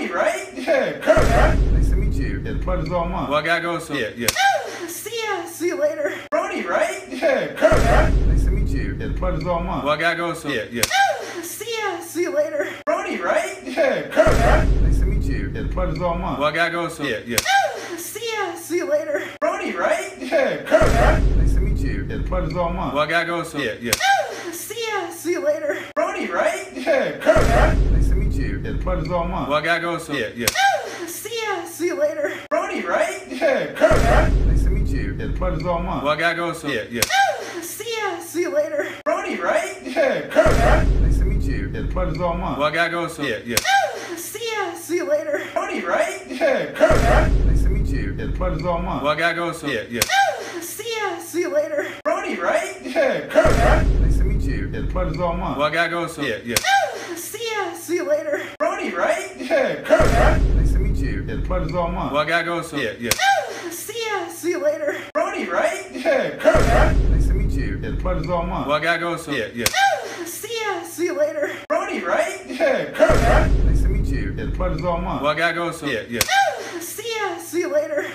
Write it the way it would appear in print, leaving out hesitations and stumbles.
Brody, right? Yeah, Kurt, right? Nice to meet you. Yeah, the pleasure's all mine. Well, I gotta go, so. Yeah. See ya. See you later. Brody, right? Yeah, Kurt, right? Nice to meet you. Yeah, the pleasure's all mine. Well, I gotta go, so. Yeah. See ya. See you later. Brody, right? Yeah, Kurt, right? Nice to meet you. Yeah, the pleasure's all mine. Well, I gotta go, so. Yeah. See ya. See you later. Brody, right? Yeah, Kurt, right? Nice to meet you. Yeah, the pleasure's all mine. Well, I gotta go, so. Yeah. See ya. See you later. Brody, right? Yeah, Kurt, right? Nice to meet you. Yeah, the pleasure's all mine. Well, I gotta go, so. Yeah. See ya. See you later. Brody, right? Yeah, Kurt, right? Nice to meet you. Yeah, the pleasure's all mine. Well, I gotta go, so. Yeah. See ya. See you later. Brody, right? Yeah, Kurt, right? Nice to meet you. Yeah, the pleasure's all mine. Well, I gotta go, so. Yeah. See ya. See you later. Brody, right? Yeah, Kurt, right? Nice to meet you. Yeah, the pleasure's all mine. Well, I gotta go, so. Yeah. See ya. See you later. Brody, right? Yeah, Kurt, right? Nice to meet you. Yeah, the pleasure's all mine. Well, I gotta go, so. Yeah. See ya. See you later. Brody, right? Yeah, Kurt, right? Nice to meet you. Yeah, the pleasure's all mine. Well, I gotta go, so. Yeah. See ya. See you later. Brody, right? Yeah, Kurt, right? Nice to meet you. Yeah, the pleasure's all mine. Well, I gotta go, so. Yeah. See ya. See you later. Brody, right? Yeah, Kurt, right? Nice to meet you. Yeah, the pleasure's all mine. Well, I gotta go, so. Yeah. See ya. See you later.